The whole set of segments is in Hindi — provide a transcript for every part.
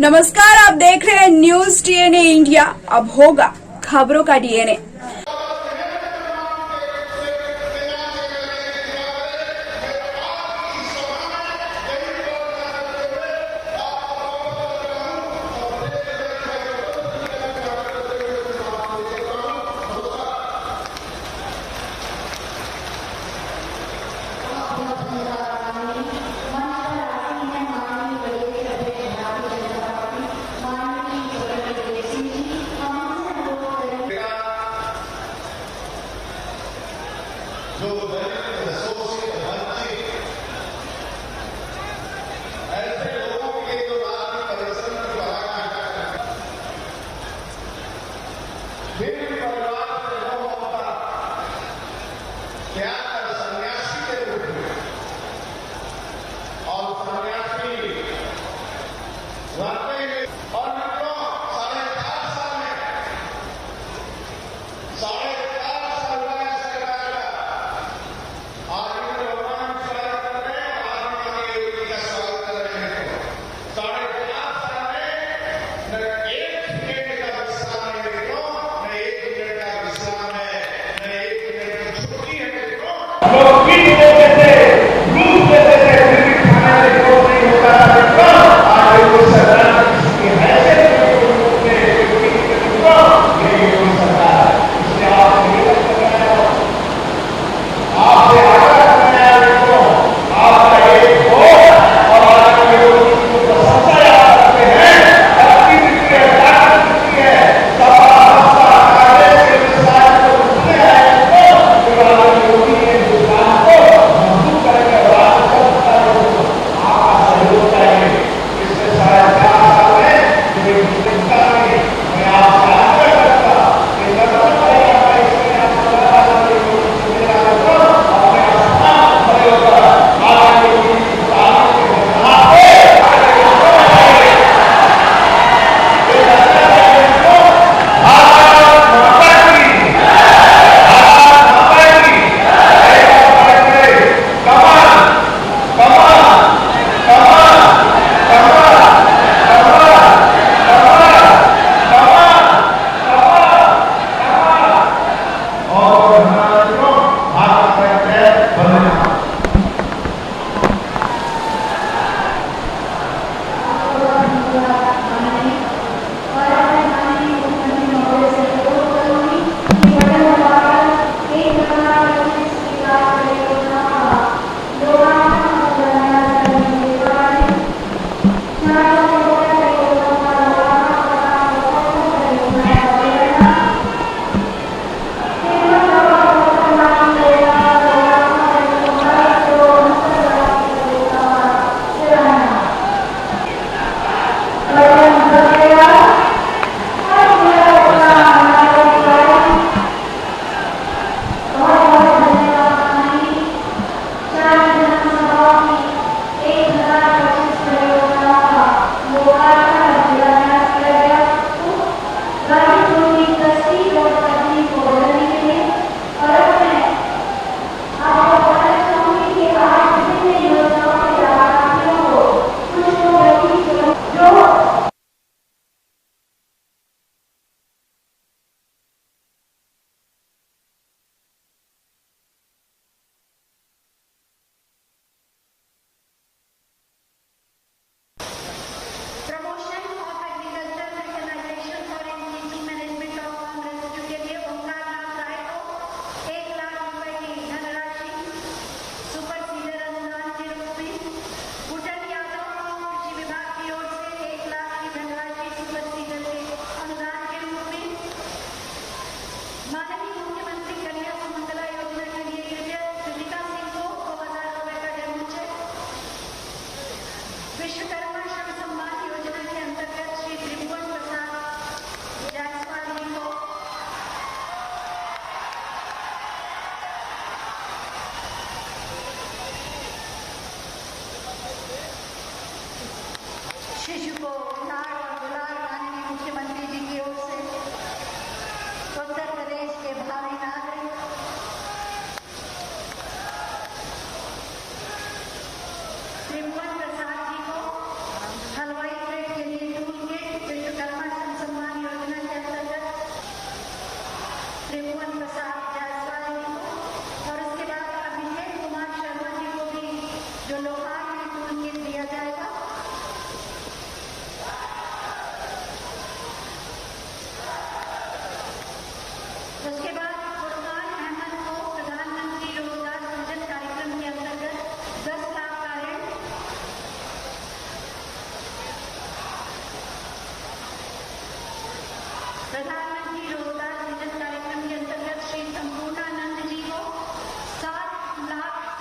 नमस्कार, आप देख रहे हैं न्यूज डीएनए इंडिया। अब होगा खबरों का डीएनए।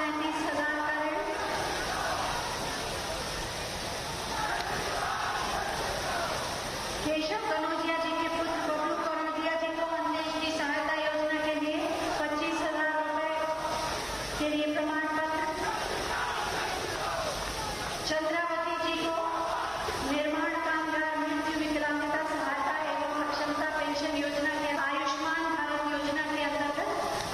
35,000 का है। केशव कनौजिया जी के पुत्र बबलू कनौजिया जी को अन्येष्टि सहायता योजना के लिए 25,000 रुपए के लिए प्रमाण पत्र। चंद्रावती जी को निर्माण कामगार मृत्यु विकलांगता सहायता एवं अक्षमता पेंशन योजना के आयुष्मान भारत योजना के अंतर्गत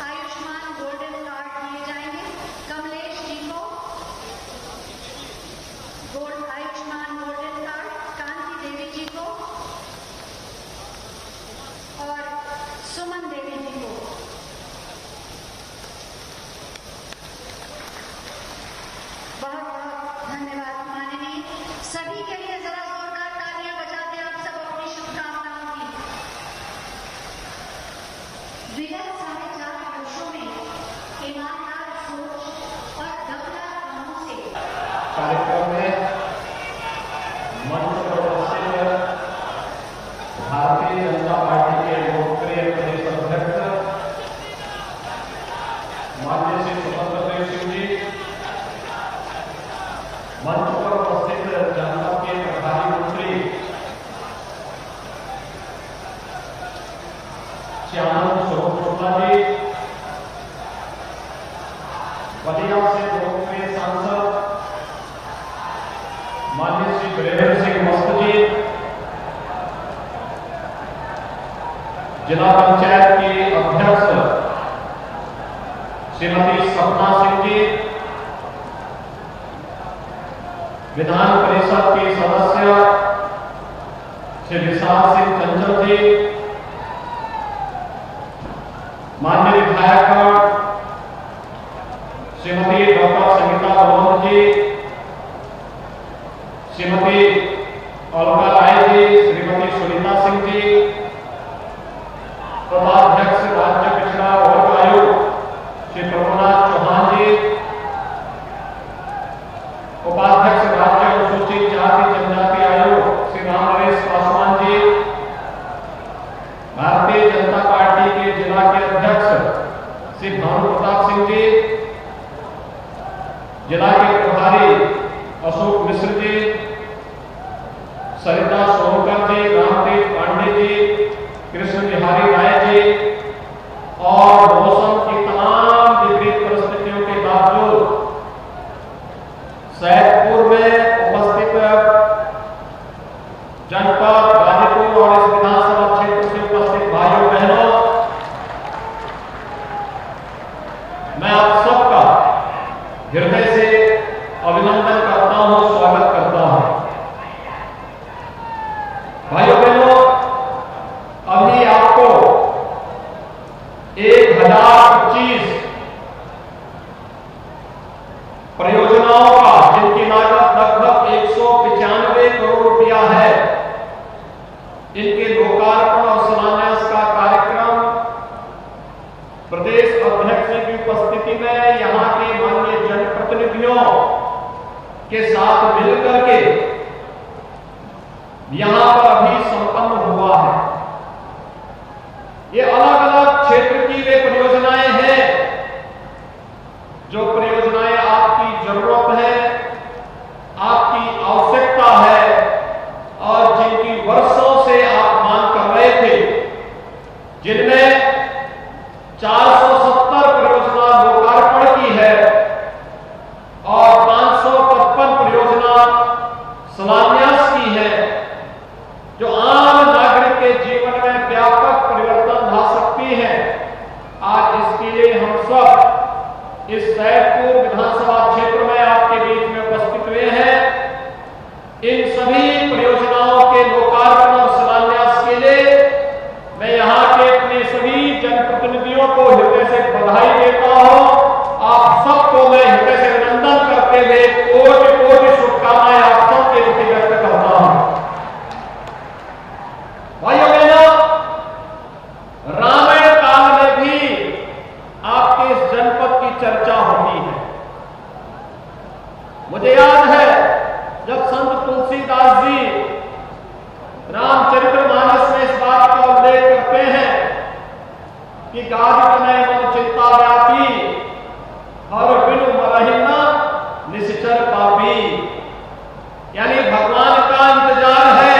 आयुष्मान गोल्डन कार्ड दिए जाएंगे। कमलेश जी को आयुष्मान गोल्डन कार्ड, कांति देवी जी को और सुमन देवी जी को। बहुत बहुत धन्यवाद माननीय। सभी के लिए जरा जोरदार तालियां बजाते आप सब अपनी शुभकामनाओं की। विगत 4.5 वर्षों में ईमानदार सोच और दमदार कामों से कार्यक्रम में मंच पर उपस्थित भारतीय जनता पार्टी के लोकप्रिय प्रदेश अध्यक्ष माननीय श्री स्वतंत्र देव सिंह जी, मंच पर उपस्थित जनपद के प्रभारी मंत्री श्यामल स्वरूप शुक्ला जी, बलिया से लोकप्रिय सांसद माननीय श्री वीरेंद्र सिंह मस्त जी, जिला पंचायत की अध्यक्ष श्रीमती सपना सिंह जी, विधान परिषद के सदस्य श्री विशाल सिंह चंचल जी, माननीय विधायक श्रीमती डॉक्टर संगीता बलवंत जी, श्रीमती अलका राय जी, श्रीमती सुनीता सिंह जी, उपाध्यक्ष राज्य पिछड़ा वर्ग आयोग श्री प्रभुनाथ चौहान जी, उपाध्यक्ष राज्य अनुसूचित जाति जनजाति आयोग श्री रामनरेश पासवान जी, भारतीय जनता पार्टी के जिला के अध्यक्ष श्री भानु प्रताप सिंह जी, जिला के प्रभारी अशोक मिश्र जी, सरिता सोनकर जी, रामदेव पांडे जी, कृष्ण बिहारी राय जी और मौसम की तमाम विपरीत परिस्थितियों के बावजूद सैदपुर में उपस्थित जनपद गाजीपुर और इस विधानसभा क्षेत्र से उपस्थित भाइयों बहनों, मैं आप सबका हृदय से अभिनंदन करता हूं, स्वागत करता हूं। भाइयों बहनों, अभी आपको 1025 परियोजनाओं का, जिनकी लागत लगभग 195 करोड़ रुपया है, इनके लोकार्पण और शिलान्यास का कार्यक्रम प्रदेश अध्यक्ष की उपस्थिति में यहां के माननीय जनप्रतिनिधियों के साथ मिलकर के यहां पर अभी संपन्न हुआ है। ये अलग अलग क्षेत्र की वे परियोजनाएं हैं जो परियोजनाएं आपकी जरूरत है, आपकी आवश्यकता है और जिनकी वर्षों से आप मांग कर रहे थे, जिनमें 470 परियोजना लोकार्पण की है और 555 परियोजना शिलान्यास की है, जो आम नागरिक के जीवन में व्यापक परिवर्तन ला सकती है। आज इसके लिए हम सब इस सैदपुर विधानसभा क्षेत्र में आपके बीच में उपस्थित हुए हैं। इन सभी परियोजनाओं के लोकार्पण और शिलान्यास के लिए मैं यहाँ के अपने सभी जनप्रतिनिधियों को हृदय से बधाई देता हूँ। आप सबको मैं हृदय से अभिनंदन करते हुए कोटि कोटि शुभकामनाएं आप सबके प्रति व्यक्त करता हूँ। भाइयों बहनों, रामायण काल में भी आपके इस जनपद की चर्चा होती है। मुझे याद है जब संत तुलसीदास जी रामचरितमानस में इस बात का उल्लेख करते हैं कि गाज तनय मन चिंता व्यापी हर बिनु होगी, यानी भगवान का इंतजार है।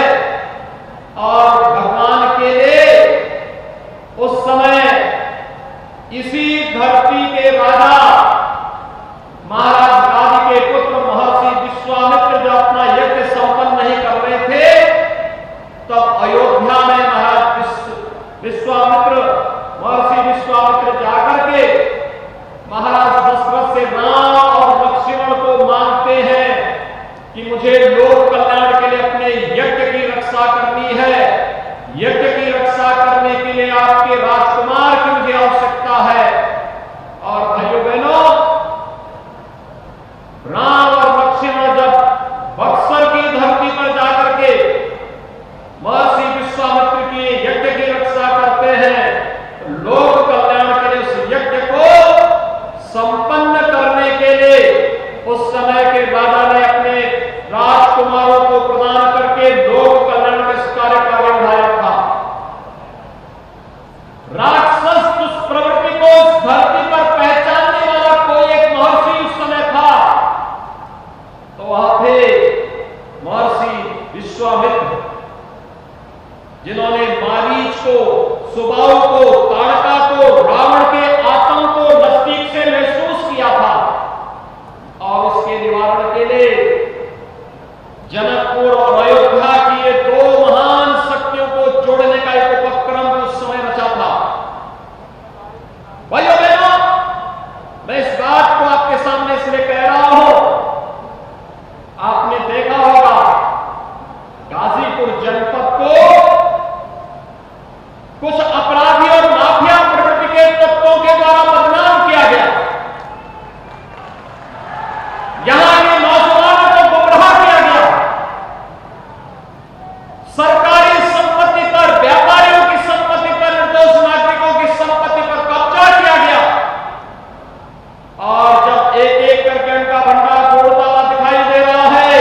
और भगवान के लिए उस समय इसी धरती के राजा महाराज गादी के पुत्र महर्षि विश्वामित्र जब अपना यज्ञ संपन्न नहीं कर रहे थे, तब अयोध्या में महाराज महर्षि विश्वामित्र जाकर के महाराज दशरथ से राम और लक्ष्मण को मांगते हैं कि मुझे लोक कल्याण के लिए अपने यज्ञ की रक्षा करनी है। यज्ञ की रक्षा करने के लिए आपके राजकुमार की मुझे आवश्यकता है। और भाइयों बहनों, राम और लक्ष्मण जब बक्सर की धरती पर जाकर के महर्षि विश्वामित्र की यज्ञ की रक्षा करते हैं, तो लोक कल्याण के लिए उस यज्ञ को संपन्न करने के लिए उस समय के राजा ने अपने राजकुमारों को प्रदान करके लोक कल्याण के इस कार्य को आगे बढ़ाया था। राक्षस दुष्प्रवृत्ति को इस धरती पर पहचानने वाला कोई एक महर्षि उस समय था, तो वहां थे महर्षि विश्वामित्र, जिन्होंने मारीच को, सुबाहु को, ताड़का को, रावण के आतंक को नजदीक से महसूस किया था। और उसके निवारण के लिए जनकपुर और अयोध्या की ये दो महान शक्तियों को जोड़ने का एक उपक्रम उस समय रचा था। भाइयों बहनों, मैं इस बात को आपके सामने इसलिए कह रहा हूं, आपने देखा होगा गाजीपुर जनपद को कुछ अपराधी और माफिया प्रवृत्ति के तत्वों के द्वारा बदनाम किया गया। यहां के नौजवानों को गुमराह किया गया। सरकारी संपत्ति पर, व्यापारियों की संपत्ति पर, निर्दोष नागरिकों की संपत्ति पर कब्जा किया गया। और जब एक एक करके उनका भंडार तोड़ता हुआ दिखाई दे रहा है,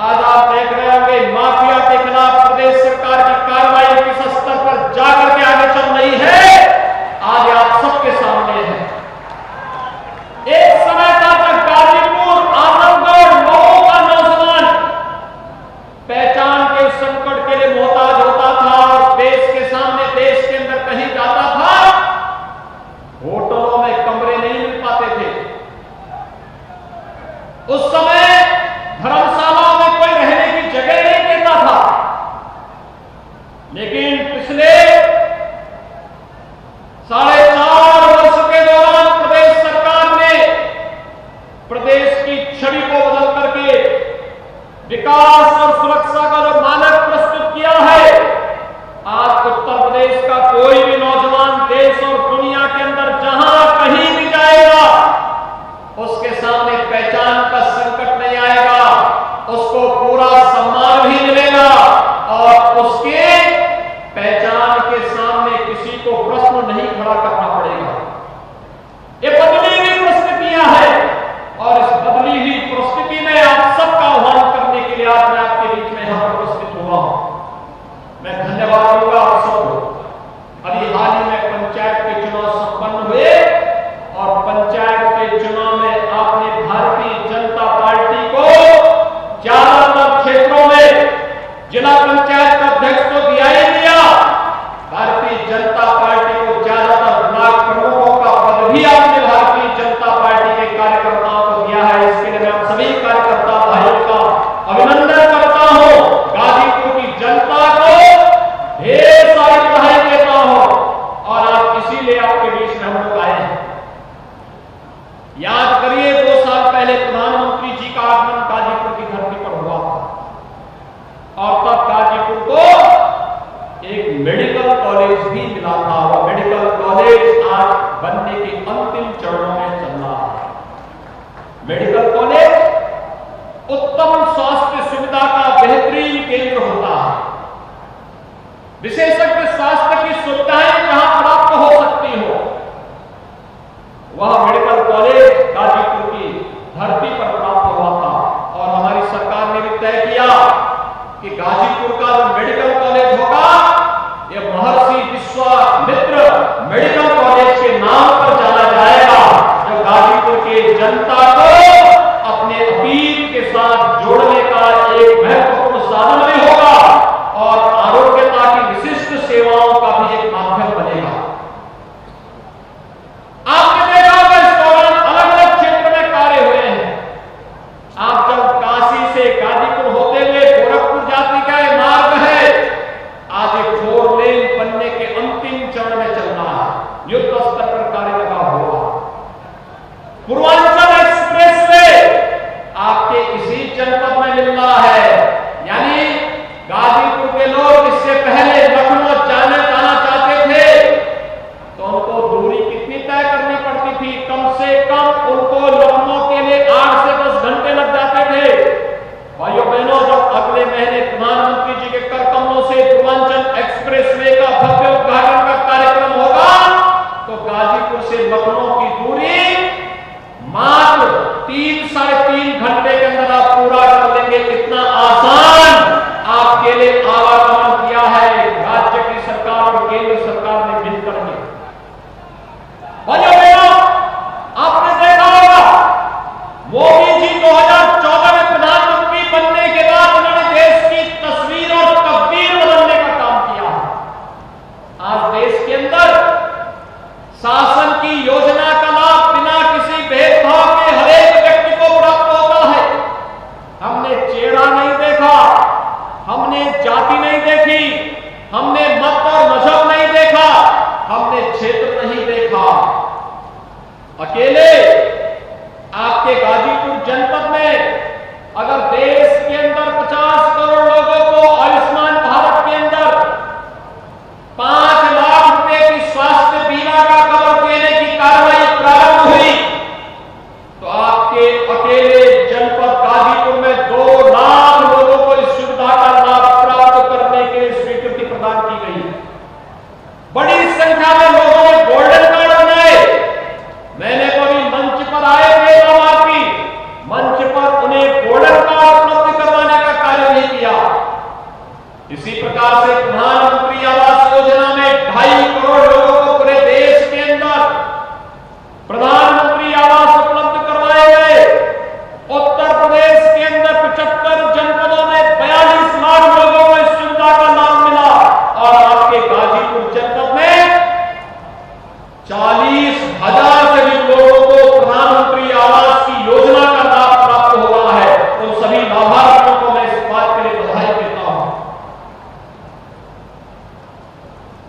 आज आप देख रहे होंगे माफिया के खिलाफ प्रदेश सरकार की कार्रवाई किस स्तर पर जाकर के आगे चल रही है, आज आप सबके सामने है। एक समय था जब गाजीपुर, आजमगढ़, लोगों का नौजवान पहचान के संकट के लिए मोहताज होता था और देश के सामने, देश के अंदर कहीं जाता था, होटलों में कमरे नहीं मिल पाते थे। उस समय धर्मशालाओं में कोई रहने की जगह नहीं देता था। लेकिन पिछले 4.5 वर्ष के दौरान प्रदेश सरकार ने प्रदेश की छवि को बदल करके विकास और सुरक्षा का जो मानक प्रस्तुत किया है, आज उत्तर प्रदेश का कोई भी नौजवान देश और दुनिया के अंदर जहां कहीं भी जाएगा, उसके सामने पहचान का संकट नहीं आएगा, उसको पूरा सम्मान भी मिलेगा और उसके पहचान के सामने किसी को प्रश्न नहीं खड़ा करना पड़ेगा। ये बदली हुई परिस्थितियां हैं और इस बदली हुई परिस्थिति में आप सबका आह्वान करने के लिए आज मैं आपके बीच में यहां पर उपस्थित हुआ हूं। मैं धन्यवाद दूंगा आप सबको। अभी हाल ही में पंचायत के चुनाव संपन्न हुए और पंचायत के चुनाव में आपने भारतीय जनता पार्टी को ज्यादातर क्षेत्रों में जिला पंचायत का अध्यक्ष तो दिया ही दिया, भारतीय जनता पार्टी को ज्यादातर ब्लॉक प्रमुखों का पद भी आपने भारतीय जनता पार्टी के कार्यकर्ताओं को दिया है। इसके लिए मैं आप सभी कार्यकर्ता भाइयों का अभिनंदन करता हूं। गाजीपुर की जनता को ढेर सारी बधाई देता हूं और आज इसीलिए आपके बीच में हम लोग आए हैं। याद करिए 2 साल पहले प्रधानमंत्री जी का आगमन गाजीपुर की धरती पर हुआ था और तब गाजीपुर को एक मेडिकल कॉलेज भी मिला था। वह मेडिकल कॉलेज आज बनने के अंतिम चरणों में चल रहा है। मेडिकल कॉलेज उत्तम स्वास्थ्य सुविधा का बेहतरीन केंद्र होता है। विशेषज्ञ स्वास्थ्य की सुविधाएं जहां प्राप्त हो सकती हो, वह मेडिकल कॉलेज गाजीपुर की धरती पर प्राप्त हुआ था। और हमारी सरकार ने भी तय किया कि गाजीपुर का जो मेडिकल कॉलेज होगा, यह महर्षि विश्वामित्र मेडिकल कॉलेज के नाम पर जाना जाएगा, जो गाजीपुर के जनता को अपने अतीत के पूर्वांचल एक्सप्रेसवे आपके इसी जनपद में मिल रहा है। यानी गाजीपुर के लोग इससे पहले लखनऊ जाना चाहते थे तो उनको दूरी कितनी तय करनी पड़ती थी? कम से कम उनको लखनऊ के लिए 8 से 10 घंटे लग जाते थे। भाइयों बहनों, जब अगले महीने प्रधानमंत्री जी के कर कमलों से पूर्वांचल एक्सप्रेसवे का भव्य उद्घाटन का कार्यक्रम होगा तो गाजीपुर से लखनऊ की दूरी मात्र 3-3.5 घंटे के अंदर आप पूरा कर लेंगे। इतना आसान आपके लिए आवागमन किया है राज्य की सरकार और केंद्र सरकार ने मिलकर के। भाइयों बहनों, आपने देखा होगा मोदी जी 2014 में प्रधानमंत्री बनने के बाद उन्होंने देश की तस्वीर और तकदीर बदलने का काम किया। आज देश के अंदर शासन की योजना का लाभ बिना किसी भेदभाव के हर एक व्यक्ति को प्राप्त होता है। हमने चेहरा नहीं देखा, हमने जाति नहीं देखी, हमने मत और मजहब नहीं देखा, हमने क्षेत्र नहीं देखा। अकेले आपके गाजीपुर जनपद में अगर देश के अंदर 50 करोड़ लोगों को आयुष्मान भारत के अंदर 5 लाख रुपए की स्वास्थ्य बीमा का कवर देने की कार्रवाई प्रारंभ हुई तो आपके अकेले जनपद गाजीपुर में 2 लाख लोगों को इस सुविधा का लाभ प्राप्त करने के लिए स्वीकृति प्रदान की गई। बड़ी संख्या में लोगों ने गोल्डन कार्ड बनाए। मैंने कभी मंच पर आए थे लाभार्थी, मंच पर उन्हें गोल्डन कार्ड उपलब्ध करवाने का कार्य नहीं किया। इसी प्रकार से प्रधानमंत्री आवास योजना में 2.5 करोड़ लोगों को पूरे देश के अंदर प्रधानमंत्री आवास उपलब्ध करवाए गए। उत्तर प्रदेश के अंदर 75 जनपदों में 42 लाख लोगों को इस सुविधा का लाभ मिला और आपके गाजीपुर जनपद में 40,000 से भी लोगों को प्रधानमंत्री आवास की योजना का लाभ प्राप्त हुआ है। उन सभी लाभार्थियों को मैं इस बात के लिए बधाई देता हूं।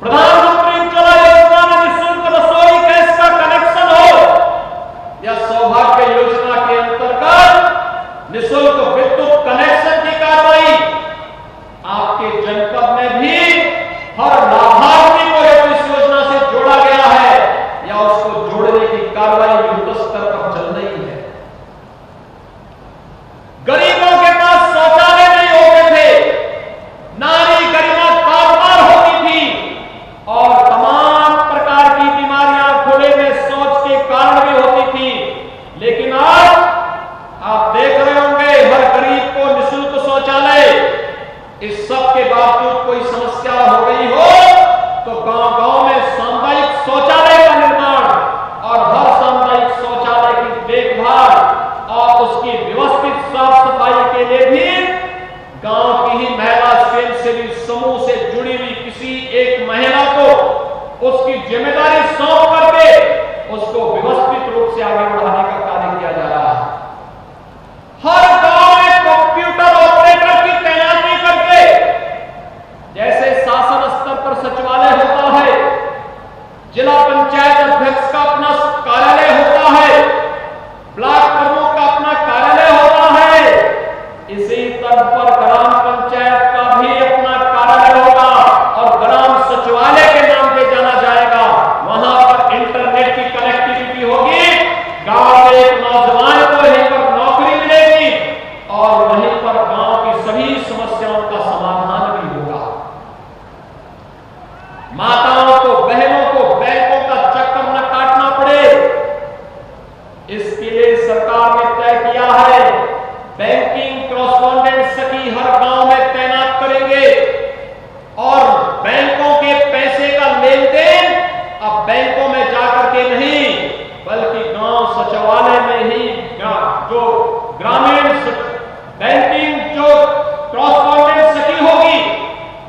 प्रधानमंत्री उज्ज्वला योजना में निःशुल्क रसोई गैस का कनेक्शन हो या सौभाग्य योजना के अंतर्गत निःशुल्क विद्युत कनेक्शन की कार्रवाई आपके जनपद में भी हर लाभार्थी को इस योजना से जोड़ा गया है या उसको जोड़ने की कार्रवाई युद्ध स्तर पर चल रही है। गरीबों के पास शौचालय नहीं होते थे, नारी गरिमा तार-तार होती थी और तमाम प्रकार की बीमारियां खुले में शौच के कारण भी होती थी। लेकिन आज आप देख रहे होंगे हर गरीब को निःशुल्क शौचालय। इस सब के बावजूद कोई समस्या हो गई हो तो गांव-गांव में सामुदायिक शौचालय का निर्माण और हर सामुदायिक शौचालय की देखभाल और उसकी व्यवस्थित साफ सफाई के लिए भी गांव की ही महिला स्वयंसेवी समूह से जुड़ी हुई किसी एक महिला को उसकी जिम्मेदारी सौंप करके उसको व्यवस्थित रूप से आगे बढ़ाने का कार्य किया जा रहा है। हर गांव में कंप्यूटर ऑपरेटर की तैनाती करके जैसे शासन स्तर पर सचिवालय होता है, जिला पंचायत अध्यक्ष का अपना कार्यालय होता है, ब्लॉक प्रमुख का अपना कार्यालय होता है, इसी तरह पर ग्राम पंचायत का भी अपना कार्यालय होगा और ग्राम सचिवालय के नाम पे जाना जाएगा। वहां पर इंटरनेट की कनेक्टिविटी होगी, गांव में एक नौजवान को यहीं पर नौकरी मिलेगी और वहीं पर गांव की सभी समस्याओं का समाधान भी होगा। माताओं को, बहनों को बैंकों का चक्कर न काटना पड़े, इसके लिए सरकार ने तय किया है बैंकिंग कॉरेस्पॉन्डेंट सखी हर गांव में तैनात करेंगे और बैंकों के पैसे का लेन देन अब बैंकों में जाकर के नहीं बल्कि गांव सचिवालय में ही जो ग्रामीण बैंकिंग जो कॉरेस्पॉन्डेंट सखी होगी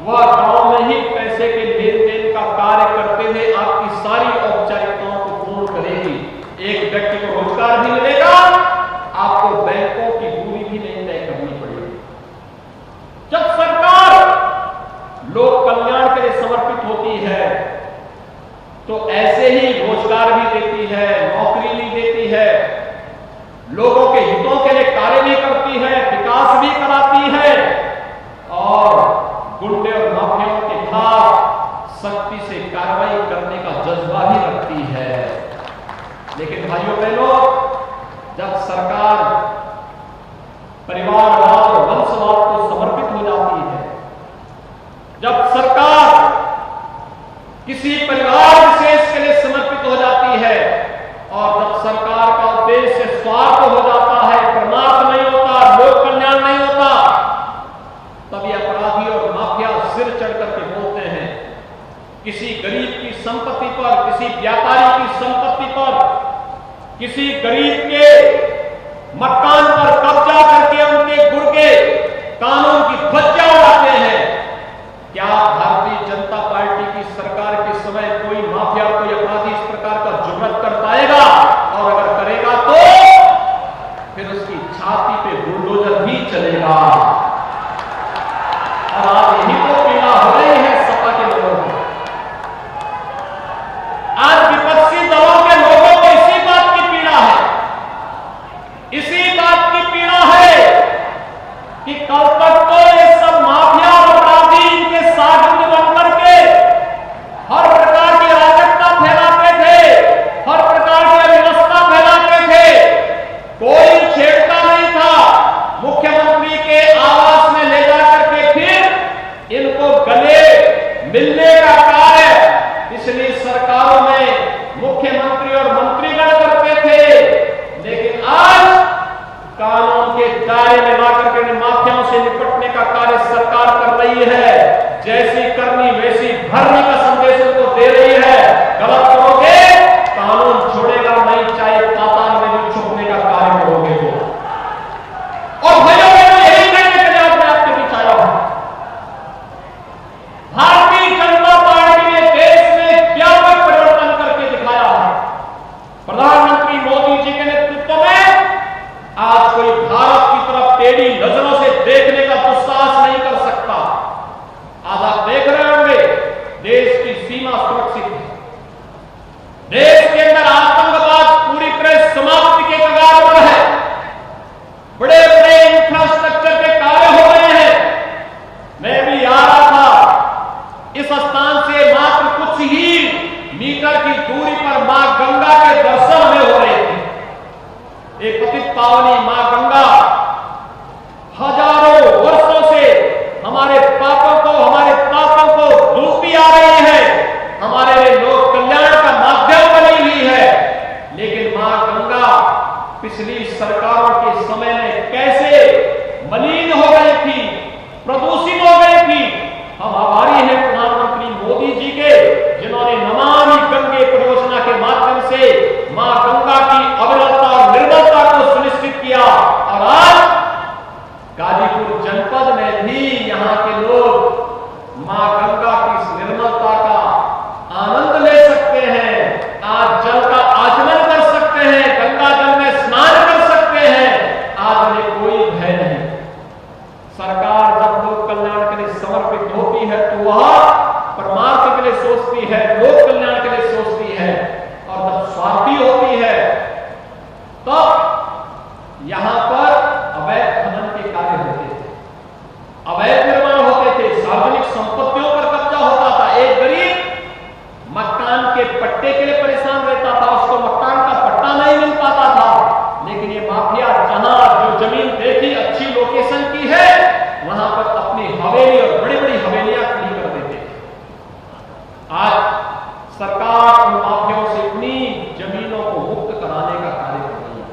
वह गांव में ही पैसे के लेन देन का कार्य करते हुए आपकी सारी औपचारिकताओं को पूर्ण करेगी। एक व्यक्ति को रोजगार भी मिलेगा लोगों के हितों के लिए कार्य भी करती है, विकास भी कराती है और गुंडे और माफियाओं के खिलाफ सख्ती से कार्रवाई करने का जज्बा भी रखती है। लेकिन भाइयों बहनों, जब सरकार परिवारवाद और वंशवाद को समर्पित हो जाती है, जब सरकार किसी परिवार विशेष के लिए समर्पित हो जाती है और जब सरकार का उद्देश्य स्वार्थ हो जाता है, परमार्थ नहीं होता, लोक कल्याण नहीं होता, तब ये अपराधी और माफिया सिर चढ़ करके बोलते हैं। किसी गरीब की संपत्ति पर, किसी व्यापारी की संपत्ति पर, किसी गरीब के मकान पर कब्जा करके उनके गुर्गे कानून की ध्वजा उड़ाते हैं। क्या भारतीय जनता पार्टी की सरकार के समय कोई माफिया, कोई अपराधी इस प्रकार का जुर्रत कर पाएगा? और अगर करेगा तो फिर उसकी छाती पे बुलडोजर भी चलेगा। और आज यही तो पीड़ा हो रही है सपा के लोगों को। आज विपक्षी दलों के लोगों को इसी बात की पीड़ा है, इसी बात की पीड़ा है कि कल तक तो ये सब माफिया और अपराधी इनके सागुंड बनकर के हर प्रकार की अराजकता फैलाते थे, हर प्रकार की अव्यवस्था फैलाते थे, कोई छेड़ता नहीं था। मुख्यमंत्री के आवास में ले जाकर के फिर इनको गले मिलने का कार्य पिछली सरकारों में मुख्यमंत्री और मंत्रीगण करते थे। लेकिन आज कानून के दायरे में लाकर के माफियाओं से निपटने का कार्य सरकार कर रही है। जैसी करनी वैसी भरने का संदेश उनको दे रही है। गलत करोगे कानून छोड़ेगा नहीं, चाहे पाताल में भी छुपने का कार्य करोगे तो। और भाइयों बहनों, यही कहने के लिए मैं आपके बीच आया हूं। भारतीय जनता पार्टी ने देश में व्यापक परिवर्तन करके दिखाया है। प्रधानमंत्री मोदी जी के नेतृत्व में आज कोई भारत की तरफ टेढ़ी नजरों से देखने का दुस्साहस नहीं कर सकता। आज आप देख रहे होंगे देश की सीमा सुरक्षित है, देश के अंदर आतंकवाद पूरी तरह समाप्ति के कगार पर है, बड़े बड़े इंफ्रास्ट्रक्चर के कार्य हो रहे हैं। मैं भी आ रहा था, इस स्थान से मात्र कुछ ही मीटर की दूरी पर मां गंगा के दर्शन में हो रहे थे। एक पतित पावनी मां गंगा हजारों वर्षों से हमारे पापों को, हमारे पापों को धुलती आ रही है, हमारे लिए लोक कल्याण का माध्यम बनी हुई है। लेकिन मां गंगा पिछली सरकारों के समय में कैसे मलिन हो गई थी, प्रदूषित हो गई थी। हम आभारी हैं प्रधानमंत्री मोदी जी के, जिन्होंने नमामि गंगे परियोजना के माध्यम से मां गंगा की अविरलता और निर्मलता को सुनिश्चित किया। और आज गाजीपुर जनपद में भी यहां के लोग मां गंगा की इस निर्मलता का आनंद ले सकते हैं। आज जल का आचमन कर सकते हैं, गंगा जल में स्नान कर सकते हैं। आज उन्हें कोई भय नहीं। सरकार जब लोक कल्याण के लिए समर्पित होती है तो वह परमार्थ के लिए सोचती है, लोक कल्याण के लिए सोचती है। और जब स्वार्थी होती है तो यहां पर अवैध खनन के कार्य होते थे, अवैध निर्माण होते थे, सार्वजनिक संपत्तियों पर कब्जा होता था। एक गरीब मकान के पट्टे के लिए परेशान रहता था, उसको मकान का पट्टा नहीं मिल पाता था। लेकिन ये माफिया जहां जो जमीन देखी अच्छी लोकेशन की है, वहां पर अपनी हवेली और बड़ी बड़ी हवेलियां खड़ी कर देते थे। आज सरकार उन माफियाओं से अपनी जमीनों को मुक्त कराने का कार्य कर रही है।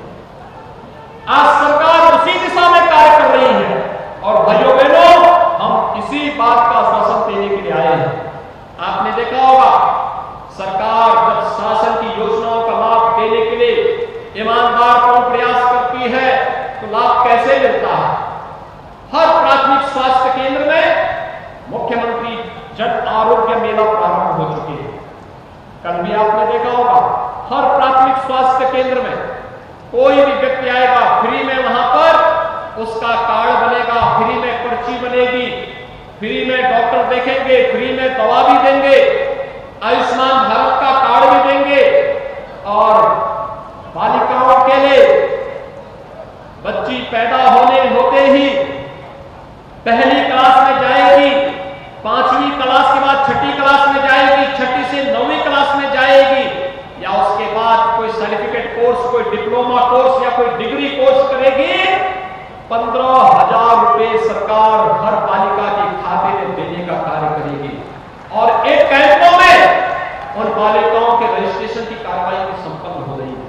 आज सरकार उसी दिशा में कार्य कर रही है। और भाइयों बहनों, हम इसी बात का आश्वासन देने के लिए आए हैं। आपने देखा होगा सरकार जब शासन की योजनाओं का लाभ देने के लिए ईमानदारपूर्ण प्रयास करती है तो लाभ कैसे मिलता है। हर प्राथमिक स्वास्थ्य केंद्र में मुख्यमंत्री जन आरोग्य मेला प्रारंभ हो चुके हैं। कल भी आपने देखा होगा हर प्राथमिक स्वास्थ्य केंद्र में कोई भी व्यक्ति आएगा, फ्री में वहां पर उसका कार्ड बनेगा, फ्री में पर्ची बनेगी, फ्री में डॉक्टर देखेंगे, फ्री में दवा भी देंगे, आयुष्मान भारत का कार्ड भी देंगे। और बालिकाओं के लिए पैदा होते ही पहली क्लास में जाएगी, 5वीं क्लास के बाद 6ठी क्लास में जाएगी, 6ठी से 9वीं क्लास में जाएगी, या उसके बाद कोई सर्टिफिकेट कोर्स, कोई डिप्लोमा कोर्स या कोई डिग्री कोर्स करेगी, 15,000 रुपए सरकार हर बालिका के खाते में देने का कार्य करेगी। और एक कैंपों में उन बालिकाओं के रजिस्ट्रेशन की कार्रवाई भी संपन्न हो रही है।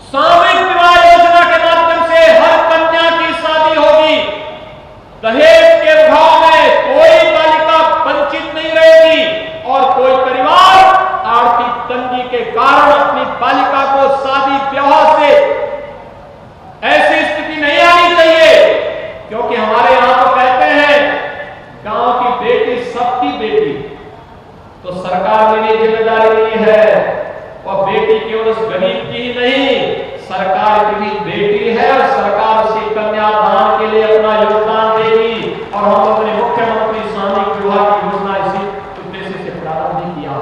सामूहिक विवाह योजना के माध्यम से हर कन्या की शादी होगी। दहेज के भाव में कोई बालिका वंचित नहीं रहेगी और कोई परिवार आर्थिक तंगी के कारण अपनी बालिका को शादी ब्याह से ऐसी स्थिति नहीं आनी चाहिए, क्योंकि हमारे यहां तो कहते हैं गांव की बेटी सबकी बेटी, तो सरकार ने भी जिम्मेदारी ली है। और बेटी केवल उस गरीब की ही नहीं, सरकार की भी बेटी है और सरकार उसे कन्यादान के लिए अपना योगदान देगी। और हम लोगों ने मुख्यमंत्री सामूहिक विवाह की योजना इसी उद्देश्य से प्रारंभ नहीं किया।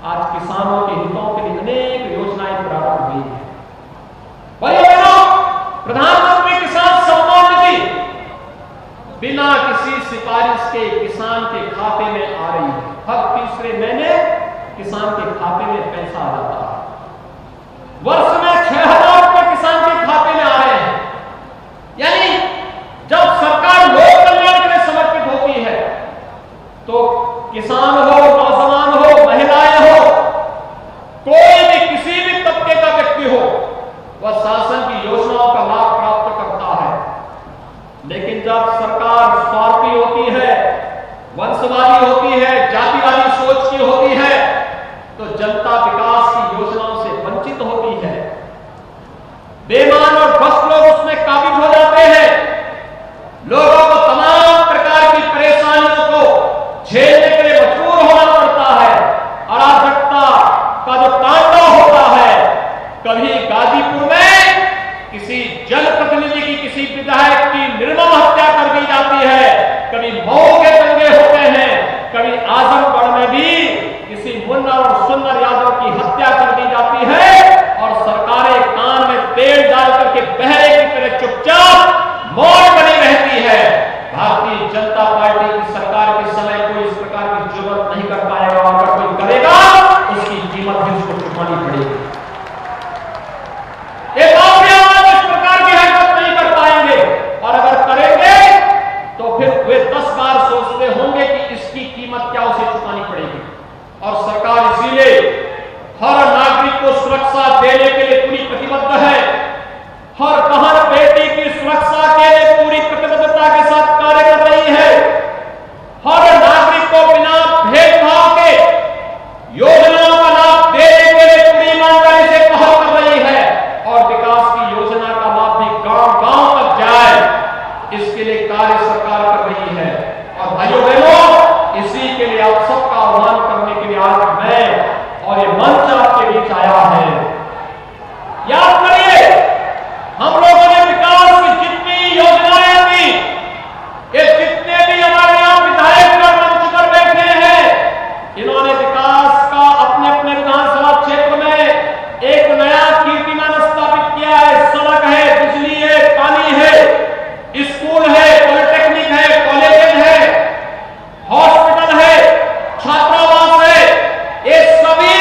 आज किसानों के हितों के लिए अनेक योजनाएं प्रारंभ हुई है। प्रधानमंत्री किसान सम्मान निधि बिना किसी सिफारिश के किसान के खाते में आ रही है। हर तीसरे महीने किसान के खाते में पैसा आ जाता है। वर्ष में 6,000 रुपए किसान के खाते में आ रहे हैं। यानी जब सरकार लोक कल्याण के लिए समर्पित होती है तो किसान हो, नौजवान हो, महिलाएं हो, कोई भी किसी भी तबके का व्यक्ति हो, वह शासन की योजनाओं का लाभ प्राप्त करता है। लेकिन जब सरकार स्वार्थी होती है, वंशवादी होती है, जातिवादी सोच की होती है, तो जनता विकास की योजनाओं से वंचित होती है। बेईमान और भ्रष्ट लोग उसमें काबिज हो जाते हैं। लोगों को तमाम प्रकार की परेशानियों को झेलने के लिए मजबूर होना पड़ता है। अराजकता का जो तांडव होता है, कभी गाजीपुर में किसी जनप्रतिनिधि की, किसी विधायक की निर्मम हत्या कर दी जाती है, कभी मऊ के दंगे होते हैं, कभी आजमगढ़ में भी किसी मुन्नर और सुन्नर यादव की हत्या कर दी जाती है और सरकारें कान में तेल डाल करके बहरे की तरह चुपचाप मौन बनी रहती है। भारतीय जनता पार्टी की सरकार के समय कोई इस प्रकार की जुर्मत नहीं कर पाएगा और अगर कोई करेगा उसकी कीमत भी उसको चुकानी पड़ेगी। ये माफिया इस प्रकार की हरकत नहीं कर पाएंगे और अगर करेंगे तो फिर वे 10 बार सोचते होंगे कि इसकी कीमत क्या उसे चुकानी पड़ेगी। और सरकार इसीलिए हर नागरिक को सुरक्षा देने के लिए पूरी प्रतिबद्ध है। हर बहन बेटी की सुरक्षा के लिए पूरी प्रतिबद्धता के साथ कार्य कर रही है। हर नागरिक को बिना भेदभाव के योजनाओं का लाभ देने के लिए पूरी ईमानदारी से पहल कर रही है और विकास की योजना का लाभ भी गांव-गांव तक जाए, इसके लिए कार्य सरकार कर रही है। और भाइयों बहनों, इसी के लिए आप सबका आह्वान करने के लिए आज मैं और ये मंच आपके बीच आया है। याद करिए, हम लोगों ने विकास की जितनी योजनाएं दी, ये जितने भी हमारे यहां विधायक मंच पर बैठे हैं, इन्होंने विकास का अपने अपने विधानसभा क्षेत्र में एक नया कीर्तिमान स्थापित किया है। सड़क है, बिजली है, पानी है, स्कूल है, पॉलिटेक्निक है, कॉलेज है, हॉस्पिटल है, छात्रावास है। ये सभी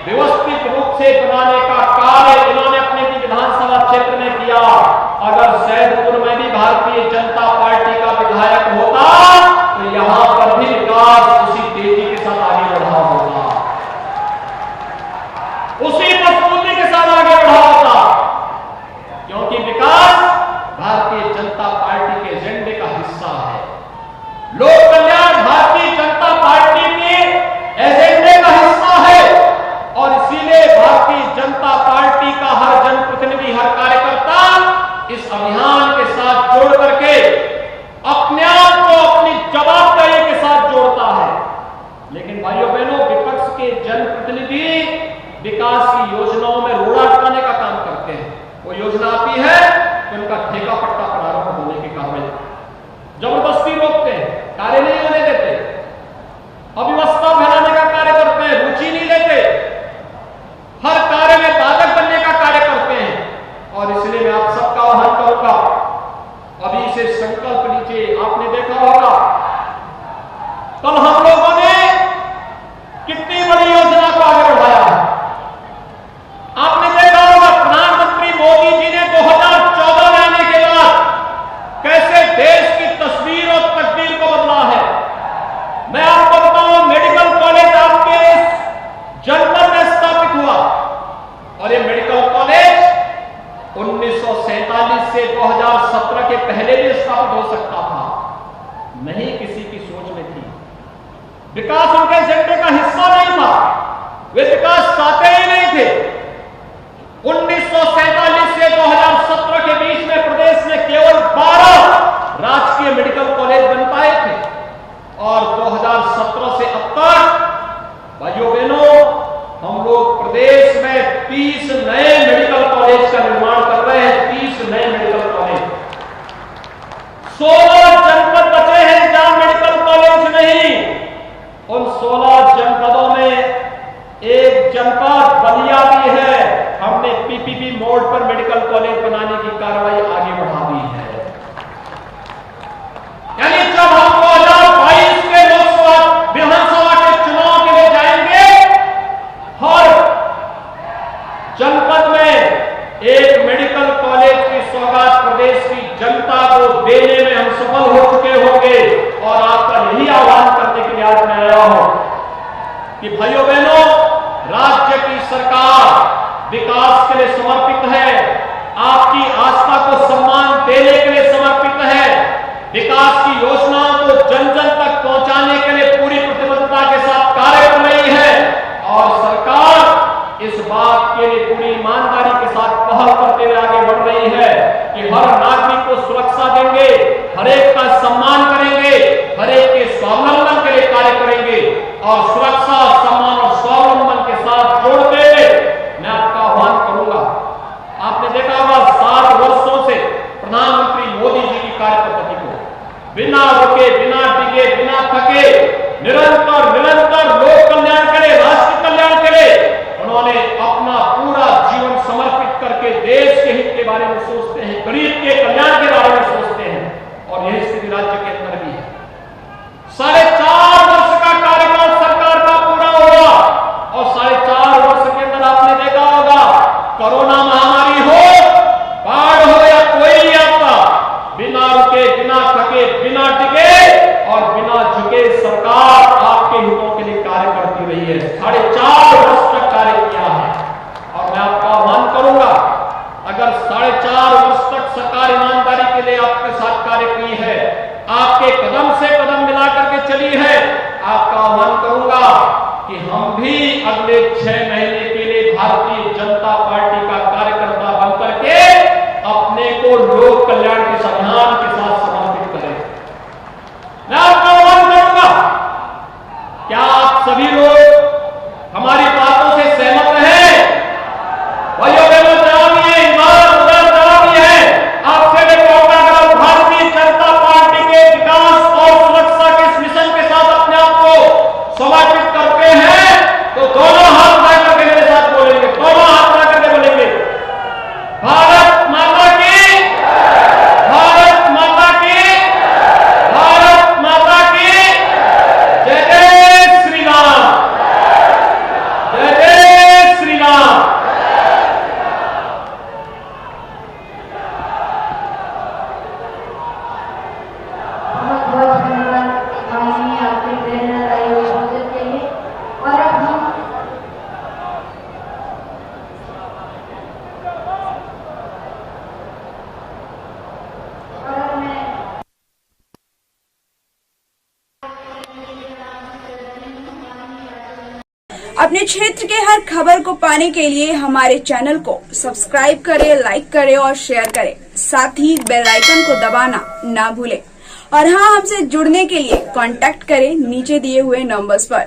व्यवस्थित रूप से बनाने का कार्य इन्होंने अपने विधानसभा क्षेत्र में किया। अगर सैदपुर में भी भारतीय जनता पार्टी का विधायक होता तो यहां पर भी विकास उसी तेजी के साथ आगे बढ़ा होता, उसी मजबूती के साथ आगे बढ़ा होता, क्योंकि विकास भारतीय जनता पार्टी के एजेंडे का हिस्सा है। लोक कल्याण भारतीय जनता पार्टी के एजेंडे का हिस्सा है और इसीलिए भारतीय जनता पार्टी का हर जनप्रतिनिधि, हर कार्यकर्ता इस अभियान के साथ जोड़ करके अपने आप को अपनी जवाबदारी के साथ जोड़ता है। लेकिन भाइयों बहनों, विपक्ष के जनप्रतिनिधि विकास की योजनाओं में रोड़ा अटकाने का काम करते हैं। वो योजना आती है तो उनका ठेका पट्टा प्रारंभ होने के कारण जबरदस्ती रोकते हैं, कार्य नहीं होने देते, अव्यवस्था फैलाने का कार्य करते हैं, रुचि नहीं लेते, हर कार्य में बाधक बनने का कार्य करते हैं। और इसलिए मैं आप सबका आह्वान करूंगा से 2017 के पहले भी स्थापित हो सकता था, नहीं किसी की सोच में थी। विकास उनके एजेंडे का हिस्सा नहीं था, वे विकास चाहते ही नहीं थे। 1947 से 2017 के बीच में प्रदेश में केवल 12 राजकीय मेडिकल कॉलेज बन पाए थे और 2017 से अब तक भाइयों बहनों हम लोग प्रदेश में 30 नए मेडिकल कॉलेज का निर्माण कर रहे हैं। 30 नए मेडिकल कॉलेज, 16 जनपद बचे हैं जहां मेडिकल कॉलेज नहीं। उन 16 जनपदों में एक जनपद बलिया भी है। हमने पीपीपी मोड पर मेडिकल कॉलेज बनाने की कार्रवाई आगे बढ़ा दी है। यानी जब हम 2022 के लोकसभा विधानसभा के चुनाव के लिए जाएंगे, हर जनपद में एक मेडिकल कॉलेज की सौगात प्रदेश की जनता को देने में हम सफल हो चुके होंगे। और आपका यही आह्वान करने के लिए आज मैं आया हूं कि भाइयों बहनों, राज्य की सरकार विकास के लिए समर्पित है, आपकी आस्था को सम्मान देने के लिए समर्पित है, विकास की योजनाओं को जन जन तक पहुंचाने के लिए पूरी प्रतिबद्धता के साथ कार्य कर रही है। और सरकार इस बात के लिए पूरी ईमानदारी के साथ पहल करते हुए आगे बढ़ रही है कि हर नागरिक को सुरक्षा देंगे, हर एक का सम्मान करेंगे, हर एक के स्वावलंबन के लिए कार्य करेंगे। और सुरक्षा, सम्मान और स्वावलंबन के साथ जोड़ते मैं आपका आह्वान करूंगा। आपने देखा होगा 7 वर्षों से प्रधानमंत्री मोदी जी की कार्य पद्धति को बिना रुके, बिना डिगे, बिना थके निरंतर लोक कल्याण के लिए, राष्ट्र कल्याण के लिए उन्होंने अपना पूरा जीवन समर्पित करके देश के हित के बारे में सोचते हैं, गरीब के कल्याण के बारे में सोचते हैं। और यही स्थिति राज्य के अंदर भी है। 4.5 वर्ष का कार्यकाल सरकार का पूरा होगा और 4.5 वर्ष के अंदर आपने देखा होगा, कोरोना महामारी हो, बाढ़ हो या कोई आपदा, बिना रुके, बिना थके, बिना टिके और बिना झुके सरकार आपके हितों के लिए कार्य करती रही है। 4.5 वर्ष तक कार्य किया है। और मैं आपका आह्वान करूंगा, अगर 4.5 वर्ष तक सरकार ईमानदारी के लिए आपके साथ कार्य की है, आपके कदम से कदम मिला करके चली है, आपका आह्वान करूंगा कि हम भी अगले 6 महीने के लिए भारतीय जनता पार्टी का कार्यकर्ता बनकर के अपने को लोक कल्याण के अभियान के साथ समर्पित करें। मैं आपका आह्वान करूंगा, क्या आप सभी लोग हमारी बातों से सहमत हैं? भाइयों बहनों, जवाब ये जवाब ये है। आपसे मैं कहूंगा, अगर भारतीय जनता पार्टी के विकास और सुरक्षा के इस मिशन के साथ अपने आप को समर्पित करते हैं तो दोनों हाथ उठा करके मेरे साथ बोलेंगे, दोनों हाथ उठा करके बोलेंगे, भारत माता की, भारत माता की, भारत माता की जय जय श्री राम, जय जय श्री राम। बहुत बहुत धन्यवाद माननीय आपके प्रेरणादायी उद्बोधन के लिए। और अब हम अपने क्षेत्र के हर खबर को पाने के लिए हमारे चैनल को सब्सक्राइब करें, लाइक करें और शेयर करें। साथ ही बेल आइकन को दबाना ना भूलें। और हाँ, हमसे जुड़ने के लिए कांटेक्ट करें नीचे दिए हुए नंबर्स पर।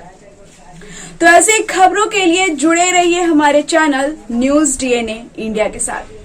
तो ऐसे खबरों के लिए जुड़े रहिए हमारे चैनल न्यूज डीएनए इंडिया के साथ।